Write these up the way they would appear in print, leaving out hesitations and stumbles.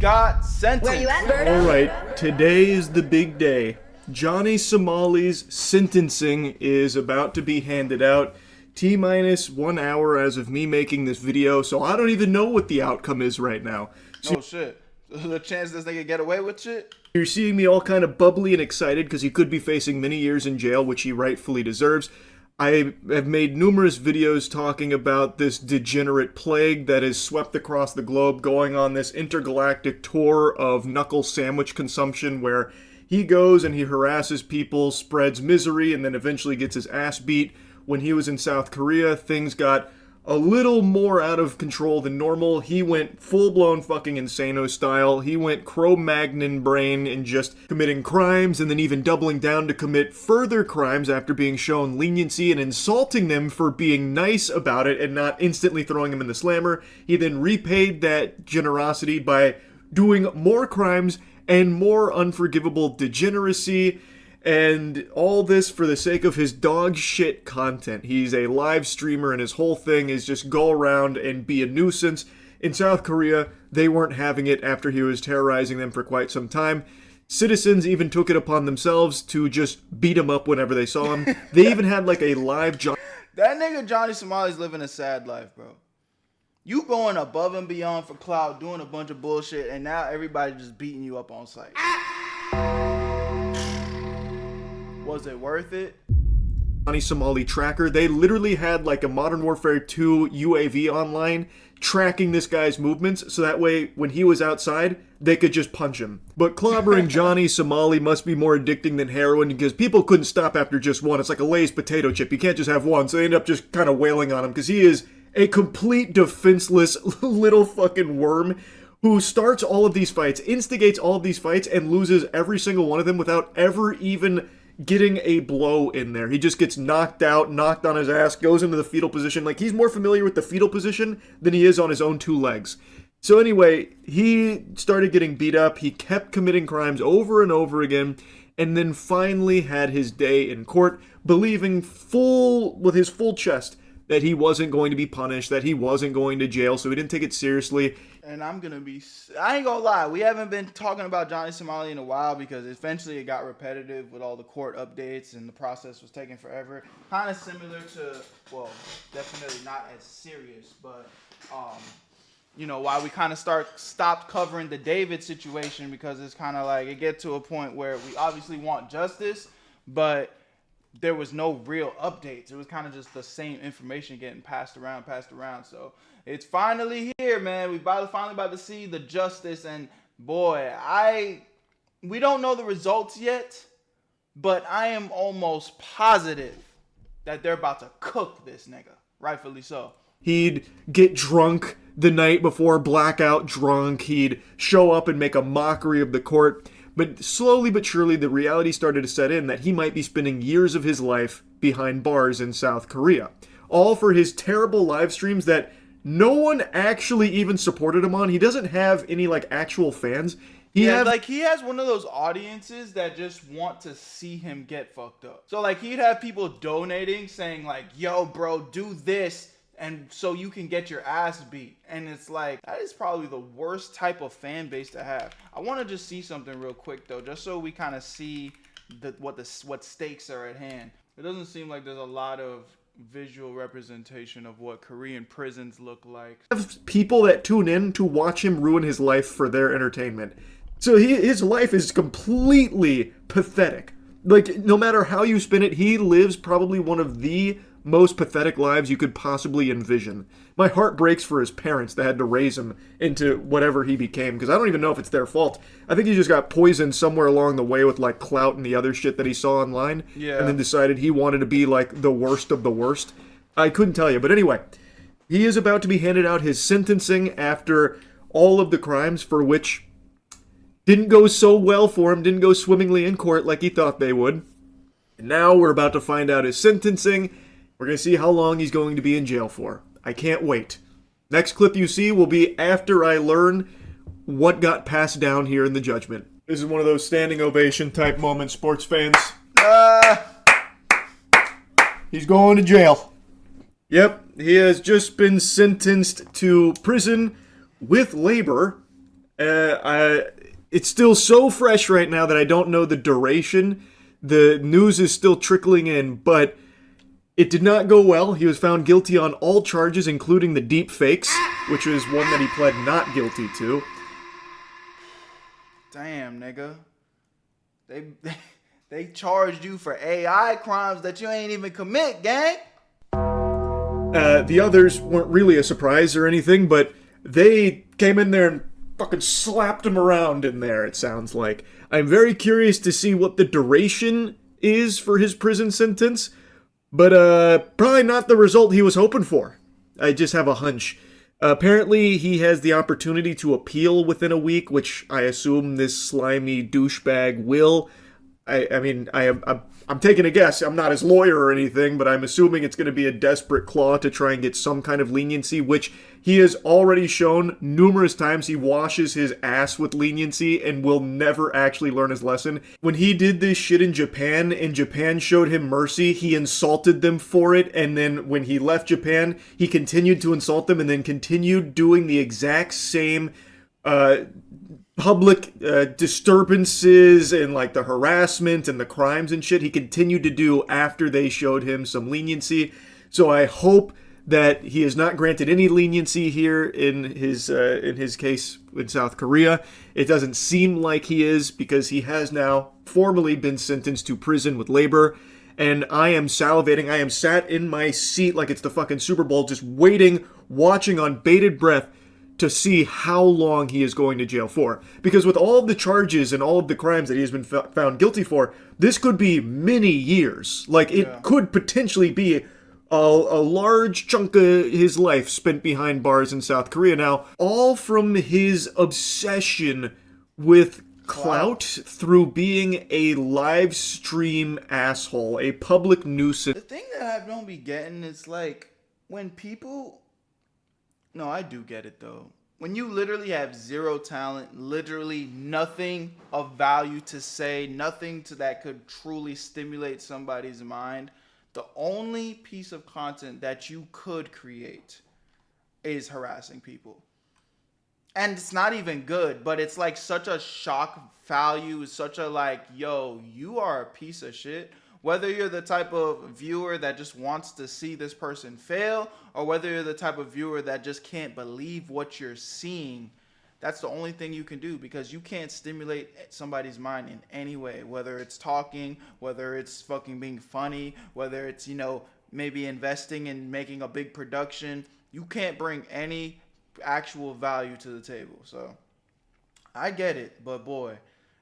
got sentenced. Where you at, Berto? Alright, today is the big day. Johnny Somali's sentencing is about to be handed out. T-minus 1 hour as of me making this video, so I don't even know what the outcome is right now. Oh shit. The chance this nigga get away with shit? You're seeing me all kind of bubbly and excited because he could be facing many years in jail, which he rightfully deserves. I have made numerous videos talking about this degenerate plague that has swept across the globe, going on this intergalactic tour of knuckle sandwich consumption where he goes and he harasses people, spreads misery, and then eventually gets his ass beat. When he was in South Korea, things got a little more out of control than normal. He went full-blown fucking Insano style. He went Cro-Magnon brain and just committing crimes and then even doubling down to commit further crimes after being shown leniency and insulting them for being nice about it and not instantly throwing them in the slammer. He then repaid that generosity by doing more crimes and more unforgivable degeneracy. And all this for the sake of his dog shit content. He's a live streamer and his whole thing is just go around and be a nuisance. In South Korea, they weren't having it after he was terrorizing them for quite some time. Citizens even took it upon themselves to just beat him up whenever they saw him. They even had like a live... That nigga Johnny Somali's living a sad life, bro. You going above and beyond for clout, doing a bunch of bullshit, and now everybody just beating you up on sight. Was it worth it? Johnny Somali tracker. They literally had like a Modern Warfare 2 UAV online tracking this guy's movements, so that way when he was outside, they could just punch him. But clobbering Johnny Somali must be more addicting than heroin because people couldn't stop after just one. It's like a Lay's potato chip. You can't just have one, so they end up just kind of wailing on him because he is a complete defenseless little fucking worm who starts all of these fights, instigates all of these fights, and loses every single one of them without ever even getting a blow in there. He just gets knocked out, knocked on his ass, goes into the fetal position. Like, he's more familiar with the fetal position than he is on his own two legs. So anyway, he started getting beat up. He kept committing crimes over and over again, and then finally had his day in court, believing with his full chest that he wasn't going to be punished, that he wasn't going to jail, so he didn't take it seriously. And I ain't gonna lie, we haven't been talking about Johnny Somali in a while because eventually it got repetitive with all the court updates and the process was taking forever. Kind of similar to, well, definitely not as serious, but, you know, why we kind of stopped covering the David situation because it's kind of like it get to a point where we obviously want justice, but there was no real updates. It was kind of just the same information getting passed around. So it's finally here, man. We finally about to see the justice. And boy, we don't know the results yet, but I am almost positive that they're about to cook this nigga. Rightfully so. He'd get drunk the night before, blackout drunk. He'd show up and make a mockery of the court. But slowly but surely, the reality started to set in that he might be spending years of his life behind bars in South Korea. All for his terrible live streams that no one actually even supported him on. He doesn't have any, like, actual fans. He has one of those audiences that just want to see him get fucked up. So, like, he'd have people donating, saying, like, yo, bro, do this, and so you can get your ass beat. And it's like, that is probably the worst type of fan base to have. I want to just see something real quick though, just so we kind of see what stakes are at hand. It doesn't seem like there's a lot of visual representation of what Korean prisons look like. People that tune in to watch him ruin his life for their entertainment. So his life is completely pathetic. Like, no matter how you spin it, he lives probably one of the most pathetic lives you could possibly envision. My heart breaks for his parents that had to raise him into whatever he became, because I don't even know if it's their fault. I think he just got poisoned somewhere along the way with, like, clout and the other shit that he saw online, and then decided he wanted to be, like, the worst of the worst. I couldn't tell you, but anyway, he is about to be handed out his sentencing after all of the crimes for which didn't go so well for him, didn't go swimmingly in court like he thought they would. And now we're about to find out his sentencing. We're going to see how long he's going to be in jail for. I can't wait. Next clip you see will be after I learn what got passed down here in the judgment. This is one of those standing ovation type moments, sports fans. He's going to jail. Yep, he has just been sentenced to prison with labor It's still so fresh right now that I don't know the duration. The news is still trickling in, but it did not go well. He was found guilty on all charges, including the deep fakes, which is one that he pled not guilty to. Damn, nigga. They charged you for AI crimes that you ain't even commit, gang. The others weren't really a surprise or anything, but they came in there and fucking slapped him around in there, it sounds like. I'm very curious to see what the duration is for his prison sentence, but probably not the result he was hoping for. I just have a hunch. Apparently, he has the opportunity to appeal within a week, which I assume this slimy douchebag will. I'm taking a guess. I'm not his lawyer or anything, but I'm assuming it's going to be a desperate claw to try and get some kind of leniency, which he has already shown numerous times. He washes his ass with leniency and will never actually learn his lesson. When he did this shit in Japan, and Japan showed him mercy, he insulted them for it, and then when he left Japan, he continued to insult them and then continued doing the exact same public disturbances and like the harassment and the crimes and shit he continued to do after they showed him some leniency. So I hope that he is not granted any leniency here in his case in South Korea. It doesn't seem like he is, because he has now formally been sentenced to prison with labor. And I am salivating. I am sat in my seat like it's the fucking Super Bowl, just waiting, watching on bated breath to see how long he is going to jail for. Because with all of the charges and all of the crimes that he has been found guilty for, this could be many years. Like, it could potentially be a large chunk of his life spent behind bars in South Korea. Now, all from his obsession with clout through being a live stream asshole, a public nuisance. The thing that I don't be getting is, like, when people... No, I do get it, though. When you literally have zero talent, literally nothing of value to say, nothing that could truly stimulate somebody's mind, the only piece of content that you could create is harassing people. And it's not even good, but it's like such a shock value, such a like, yo, you are a piece of shit. Whether you're the type of viewer that just wants to see this person fail, or whether you're the type of viewer that just can't believe what you're seeing, that's the only thing you can do, because you can't stimulate somebody's mind in any way. Whether it's talking, whether it's fucking being funny, whether it's, you know, maybe investing in making a big production. You can't bring any actual value to the table. So I get it, but boy,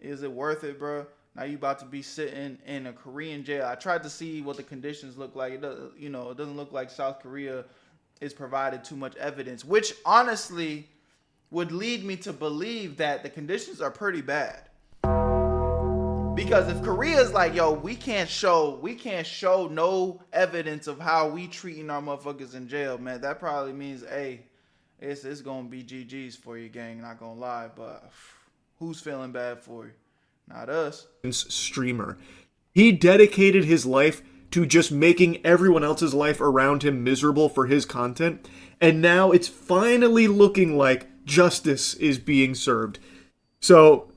is it worth it, bro? Now you about to be sitting in a Korean jail. I tried to see what the conditions look like. It does, you know, it doesn't look like South Korea is provided too much evidence, which honestly would lead me to believe that the conditions are pretty bad. Because if Korea's like, yo, we can't show no evidence of how we treating our motherfuckers in jail, man, that probably means, hey, it's gonna be GG's for you, gang. Not gonna lie, but who's feeling bad for you? Not us. Streamer. He dedicated his life to just making everyone else's life around him miserable for his content, and now it's finally looking like justice is being served. So,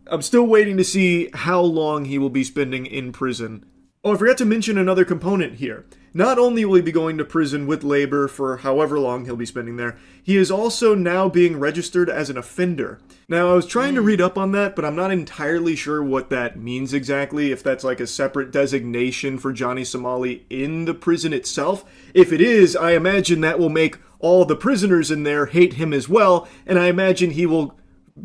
I'm still waiting to see how long he will be spending in prison. Oh, I forgot to mention another component here. Not only will he be going to prison with labor for however long he'll be spending there, he is also now being registered as an offender. Now, I was trying to read up on that, but I'm not entirely sure what that means exactly, if that's like a separate designation for Johnny Somali in the prison itself. If it is, I imagine that will make all the prisoners in there hate him as well, and I imagine he will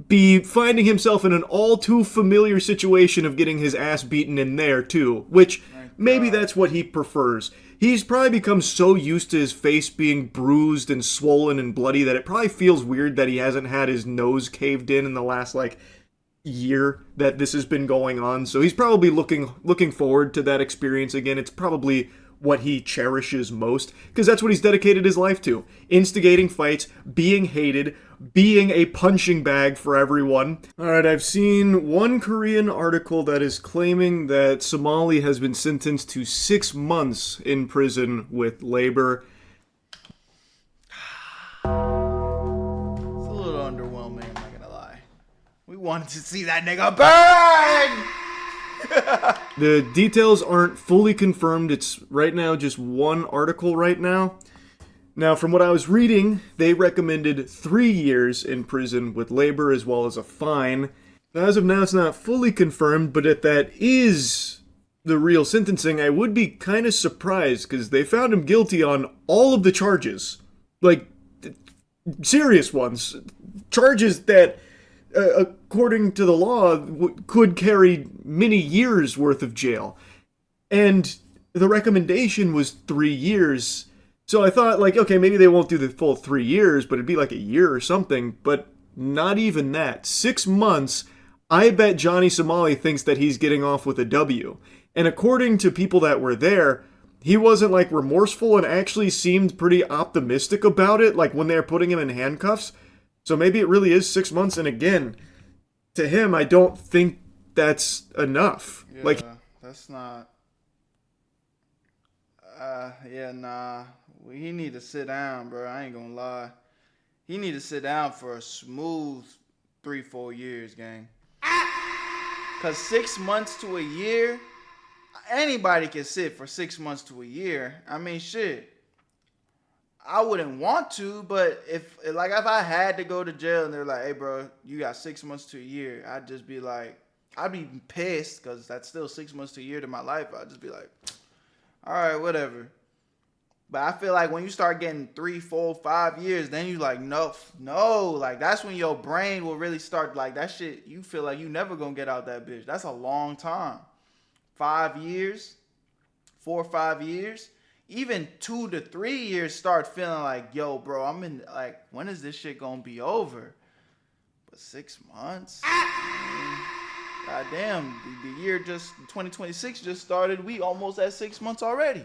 be finding himself in an all too familiar situation of getting his ass beaten in there too, which maybe that's what he prefers. He's probably become so used to his face being bruised and swollen and bloody that it probably feels weird that he hasn't had his nose caved in the last like year that this has been going on. So he's probably looking forward to that experience again. It's probably what he cherishes most, because that's what he's dedicated his life to. Instigating fights, being hated, being a punching bag for everyone. Alright, I've seen one Korean article that is claiming that Somali has been sentenced to 6 months in prison with labor. It's a little underwhelming, I'm not gonna lie. We wanted to see that nigga burn. The details aren't fully confirmed. It's right now just one article right now. Now, from what I was reading, they recommended 3 years in prison with labor as well as a fine. Now, as of now, it's not fully confirmed, but if that is the real sentencing, I would be kind of surprised because they found him guilty on all of the charges. Like, serious ones. Charges that, according to the law, could carry many years worth of jail. And the recommendation was 3 years. So I thought, like, okay, maybe they won't do the full 3 years, but it'd be like a year or something. But not even that. 6 months, I bet Johnny Somali thinks that he's getting off with a W. And according to people that were there, he wasn't, like, remorseful and actually seemed pretty optimistic about it, like, when they were putting him in handcuffs. So maybe it really is 6 months. And again, to him, I don't think that's enough. Yeah, like, that's not. Nah. He need to sit down, bro. I ain't gonna lie. He need to sit down for a smooth 3-4 years, gang. Cause 6 months to a year, anybody can sit for 6 months to a year. I mean, shit. I wouldn't want to, but if I had to go to jail and they're like, hey, bro, you got 6 months to a year, I'd just be like, I'd be pissed because that's still 6 months to a year to my life. I'd just be like, all right, whatever. But I feel like when you start getting 3, 4, 5 years, then you like, no, like that's when your brain will really start like that shit. You feel like you never gonna get out that bitch. That's a long time. 5 years, 4 or 5 years, even 2 to 3 years start feeling like, yo, bro, I'm in, like, when is this shit gonna be over? But 6 months? Goddamn, the year just, 2026 just started. We almost at 6 months already.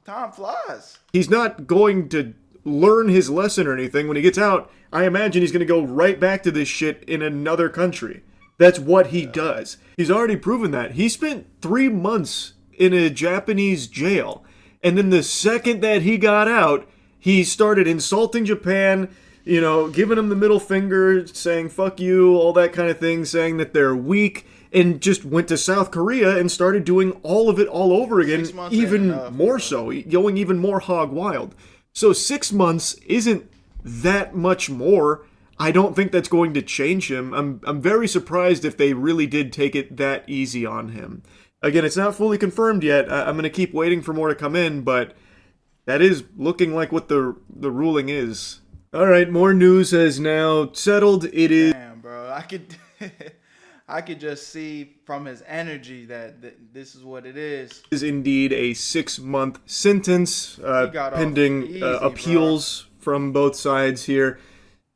Time flies. He's not going to learn his lesson or anything. When he gets out, I imagine he's going to go right back to this shit in another country. That's what he does. He's already proven that. He spent 3 months in a Japanese jail. And then the second that he got out, he started insulting Japan, you know, giving them the middle finger, saying fuck you, all that kind of thing, saying that they're weak, and just went to South Korea and started doing all of it all over again, even more so, going even more hog wild. So 6 months isn't that much more. I don't think that's going to change him. I'm very surprised if they really did take it that easy on him. Again, it's not fully confirmed yet. I'm going to keep waiting for more to come in, but that is looking like what the ruling is. All right, more news has now settled. It is... Damn, bro. I could just see from his energy that this is what it is. Is indeed a 6-month sentence pending appeals from both sides here.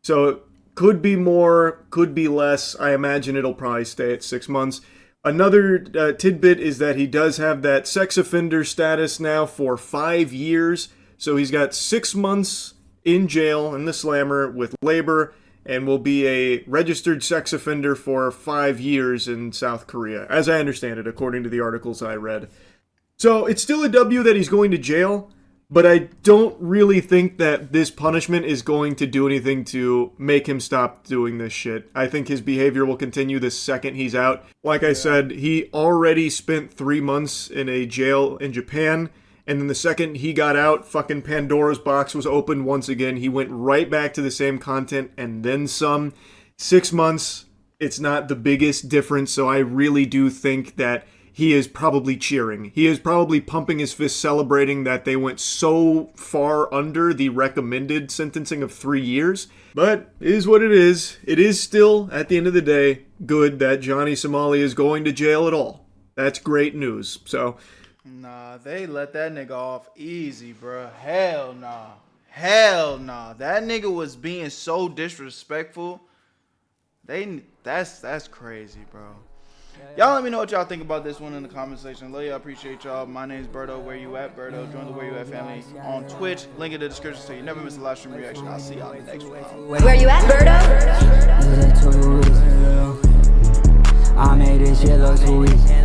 So could be more, could be less. I imagine it'll probably stay at 6 months. Another tidbit is that he does have that sex offender status now for 5 years. So he's got 6 months in jail in the slammer with labor, and will be a registered sex offender for 5 years in South Korea, as I understand it, according to the articles I read. So it's still a W that he's going to jail, but I don't really think that this punishment is going to do anything to make him stop doing this shit. I think his behavior will continue the second he's out. Like I said, he already spent 3 months in a jail in Japan, and then the second he got out, fucking Pandora's box was opened once again. He went right back to the same content and then some. 6 months, it's not the biggest difference, so I really do think that he is probably cheering. He is probably pumping his fist, celebrating that they went so far under the recommended sentencing of 3 years. But it is what it is. It is still, at the end of the day, good that Johnny Somali is going to jail at all. That's great news. So... Nah, they let that nigga off easy, bro. Hell nah. Hell nah. That nigga was being so disrespectful. That's crazy, bro. Y'all let me know what y'all think about this one in the comment section. Love y'all, appreciate y'all. My name's Berto. Where you at, Berto? Join the Where You At family on Twitch. Link in the description so you never miss a live stream reaction. I'll see y'all in the next one. Where you at, Berto? I made this shit look too easy.